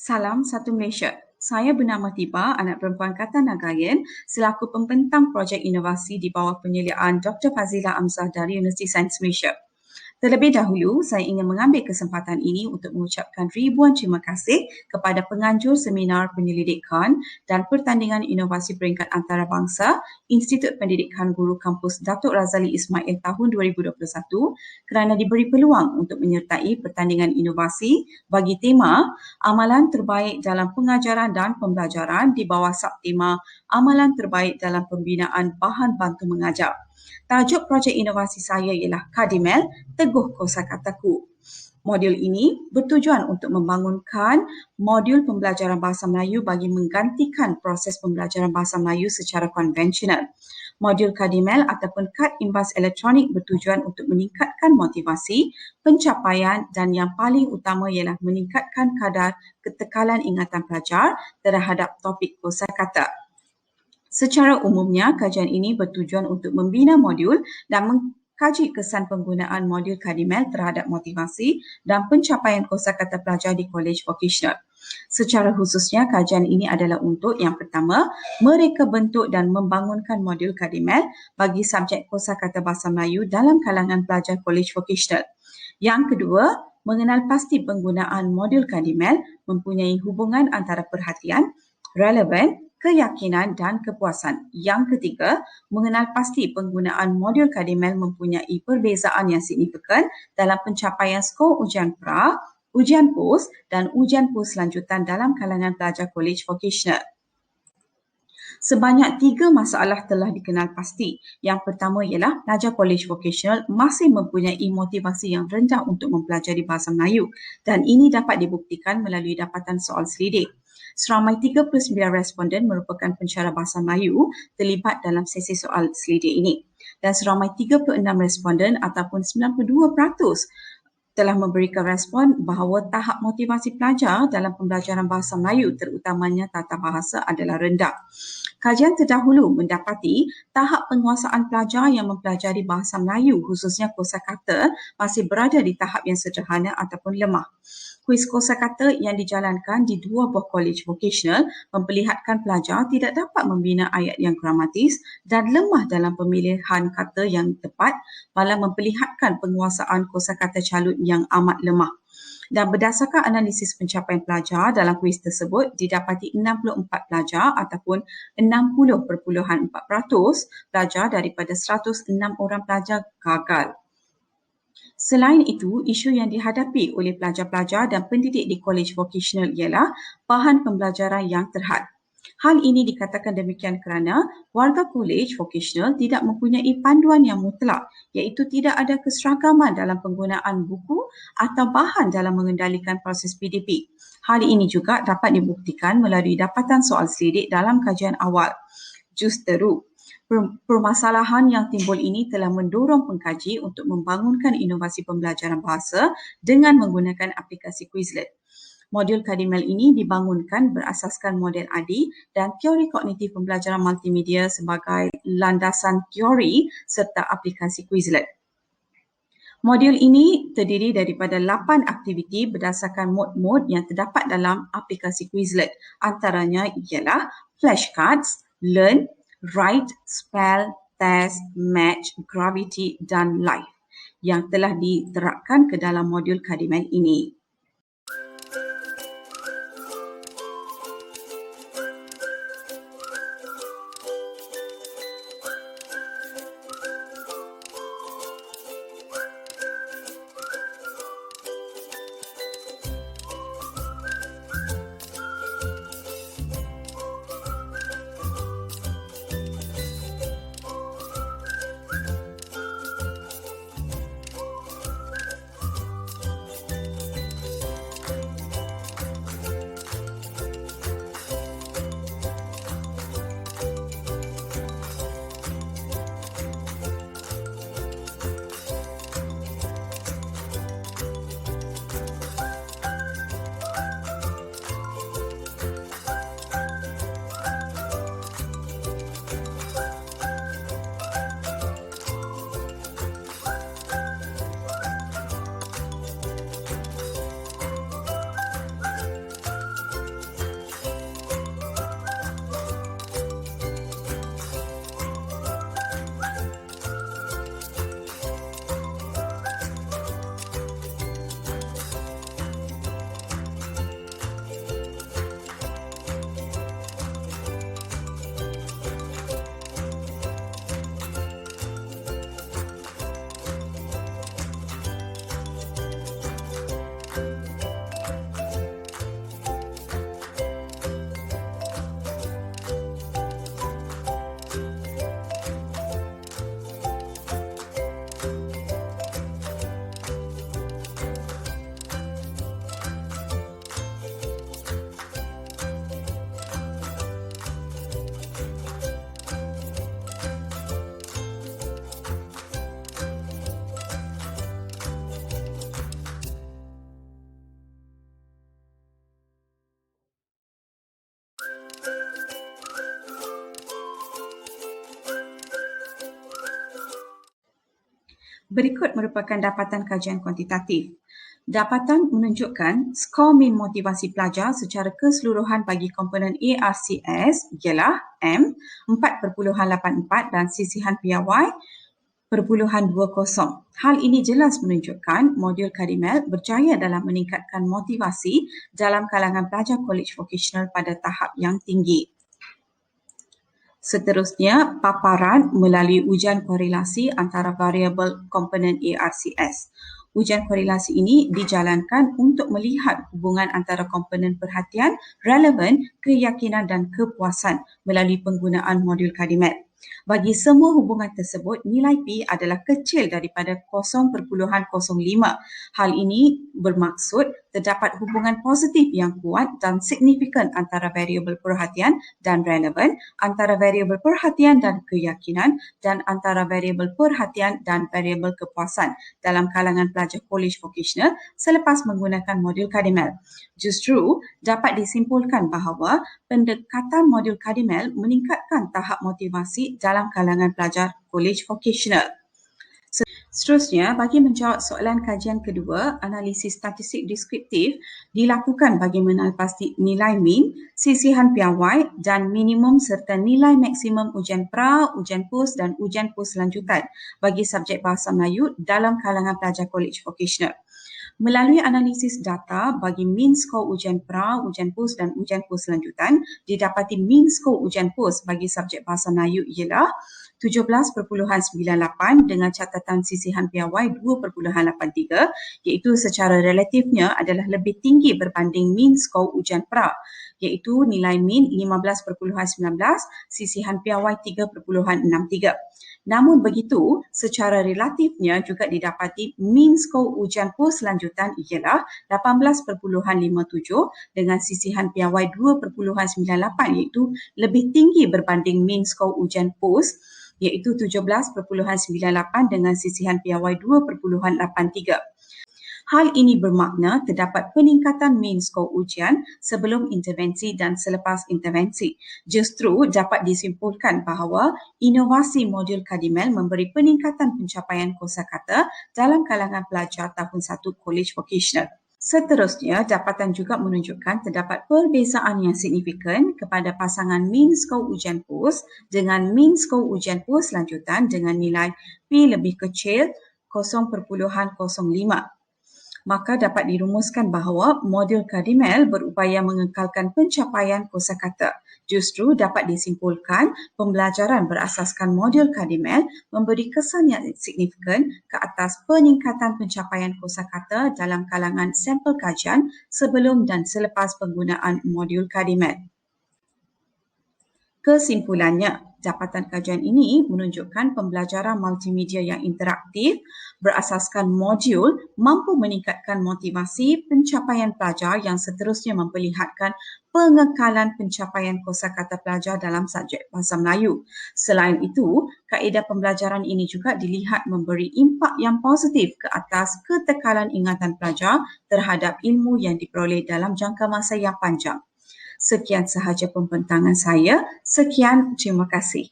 Salam satu Malaysia. Saya bernama Tiba, anak perempuan Katan Nagayan, selaku pembentang projek inovasi di bawah penyeliaan Dr. Fazila Amzah dari Universiti Sains Malaysia. Terlebih dahulu, saya ingin mengambil kesempatan ini untuk mengucapkan ribuan terima kasih kepada penganjur seminar penyelidikan dan pertandingan inovasi peringkat antarabangsa Institut Pendidikan Guru Kampus Datuk Razali Ismail tahun 2021 kerana diberi peluang untuk menyertai pertandingan inovasi bagi tema Amalan Terbaik dalam Pengajaran dan Pembelajaran di bawah subtema Amalan Terbaik dalam Pembinaan Bahan Bantu Mengajar. Tajuk projek inovasi saya ialah Kadimel, Teguh Kosakataku. Modul ini bertujuan untuk membangunkan modul pembelajaran bahasa Melayu bagi menggantikan proses pembelajaran bahasa Melayu secara konvensional. Modul Kadimel ataupun kad imbas elektronik bertujuan untuk meningkatkan motivasi, pencapaian dan yang paling utama ialah meningkatkan kadar ketekalan ingatan pelajar terhadap topik kosakata. Secara umumnya, kajian ini bertujuan untuk membina modul dan mengkaji kesan penggunaan modul Kadimel terhadap motivasi dan pencapaian kosakata pelajar di kolej vokasional. Secara khususnya, kajian ini adalah untuk yang pertama, mereka bentuk dan membangunkan modul Kadimel bagi subjek kosakata bahasa Melayu dalam kalangan pelajar kolej vokasional. Yang kedua, mengenal pasti penggunaan modul Kadimel mempunyai hubungan antara perhatian, relevan, keyakinan dan kepuasan. Yang ketiga, mengenal pasti penggunaan modul Kadimel mempunyai perbezaan yang signifikan dalam pencapaian skor ujian pra, ujian pos dan ujian pos lanjutan dalam kalangan pelajar kolej vokasional. Sebanyak 3 masalah telah dikenal pasti. Yang pertama ialah pelajar kolej vokasional masih mempunyai motivasi yang rendah untuk mempelajari bahasa Melayu dan ini dapat dibuktikan melalui dapatan soal selidik. Seramai 39 responden merupakan pencara bahasa Melayu terlibat dalam sesi soal selidik ini. Dan seramai 36 responden ataupun 92% telah memberikan respon bahawa tahap motivasi pelajar dalam pembelajaran bahasa Melayu terutamanya tata bahasa adalah rendah. Kajian terdahulu mendapati tahap penguasaan pelajar yang mempelajari bahasa Melayu khususnya kosakata masih berada di tahap yang sederhana ataupun lemah. Kuis kosakata yang dijalankan di 2 buah kolej vokasional memperlihatkan pelajar tidak dapat membina ayat yang gramatis dan lemah dalam pemilihan kata yang tepat, malah memperlihatkan penguasaan kosakata calut yang amat lemah. Dan berdasarkan analisis pencapaian pelajar dalam kuis tersebut, didapati 64 pelajar ataupun 60.4% pelajar daripada 106 orang pelajar gagal. Selain itu, isu yang dihadapi oleh pelajar-pelajar dan pendidik di kolej vokasional ialah bahan pembelajaran yang terhad. Hal ini dikatakan demikian kerana warga kolej vokasional tidak mempunyai panduan yang mutlak iaitu tidak ada keseragaman dalam penggunaan buku atau bahan dalam mengendalikan proses PDP. Hal ini juga dapat dibuktikan melalui dapatan soal selidik dalam kajian awal. Justeru, permasalahan yang timbul ini telah mendorong pengkaji untuk membangunkan inovasi pembelajaran bahasa dengan menggunakan aplikasi Quizlet. Modul Kadimel ini dibangunkan berasaskan model ADI dan teori kognitif pembelajaran multimedia sebagai landasan teori serta aplikasi Quizlet. Modul ini terdiri daripada 8 aktiviti berdasarkan mod-mod yang terdapat dalam aplikasi Quizlet. Antaranya ialah flashcards, learn, write, spell, test, match, gravity dan life yang telah diterapkan ke dalam modul Kadimel ini. Berikut merupakan dapatan kajian kuantitatif. Dapatan menunjukkan skor min motivasi pelajar secara keseluruhan bagi komponen ARCS ialah M 4.84 dan sisihan piawai 0.20. Hal ini jelas menunjukkan modul Kadimel berjaya dalam meningkatkan motivasi dalam kalangan pelajar kolej vokasional pada tahap yang tinggi. Seterusnya, paparan melalui ujian korelasi antara variabel komponen ARCS. Ujian korelasi ini dijalankan untuk melihat hubungan antara komponen perhatian, relevan, keyakinan dan kepuasan melalui penggunaan modul Kadimel. Bagi semua hubungan tersebut, nilai P adalah kecil daripada 0.05. Hal ini bermaksud terdapat hubungan positif yang kuat dan signifikan antara variabel perhatian dan relevan, antara variabel perhatian dan keyakinan dan antara variabel perhatian dan variabel kepuasan dalam kalangan pelajar kolej vokasional selepas menggunakan modul Kadimel. Justru dapat disimpulkan bahawa pendekatan modul Kadimel meningkatkan tahap motivasi dalam kalangan pelajar kolej vokasional. Seterusnya, bagi menjawab soalan kajian kedua, analisis statistik deskriptif dilakukan bagi mengenal pasti nilai min, sisihan piawai dan minimum serta nilai maksimum ujian pra, ujian pos dan ujian pos lanjutan bagi subjek Bahasa Melayu dalam kalangan pelajar kolej vokasional. Melalui analisis data bagi min skor ujian pra, ujian pos dan ujian pos lanjutan, didapati min skor ujian pos bagi subjek Bahasa Melayu ialah 17.98 dengan catatan sisihan piawai 2.83 iaitu secara relatifnya adalah lebih tinggi berbanding min skor ujian pra iaitu nilai min 15.19, sisihan piawai 3.63. Namun begitu, secara relatifnya juga didapati min skor ujian pos lanjutan ialah 18.57 dengan sisihan piawai 2.98 iaitu lebih tinggi berbanding min skor ujian pos iaitu 17.98 dengan sisihan piawai 2.83. Hal ini bermakna terdapat peningkatan min skor ujian sebelum intervensi dan selepas intervensi. Justru dapat disimpulkan bahawa inovasi modul Kadimel memberi peningkatan pencapaian kosakata dalam kalangan pelajar tahun 1 kolej vokasional. Seterusnya, dapatan juga menunjukkan terdapat perbezaan yang signifikan kepada pasangan min skor ujian pos dengan min skor ujian pos lanjutan dengan nilai P lebih kecil 0.05. Maka dapat dirumuskan bahawa modul Kadimel berupaya mengekalkan pencapaian kosakata. Justru dapat disimpulkan pembelajaran berasaskan modul Kadimel memberi kesan yang signifikan ke atas peningkatan pencapaian kosakata dalam kalangan sampel kajian sebelum dan selepas penggunaan modul Kadimel. Kesimpulannya, dapatan kajian ini menunjukkan pembelajaran multimedia yang interaktif berasaskan modul mampu meningkatkan motivasi pencapaian pelajar yang seterusnya memperlihatkan pengekalan pencapaian kosakata pelajar dalam subjek Bahasa Melayu. Selain itu, kaedah pembelajaran ini juga dilihat memberi impak yang positif ke atas ketekalan ingatan pelajar terhadap ilmu yang diperoleh dalam jangka masa yang panjang. Sekian sahaja pembentangan saya. Sekian, terima kasih.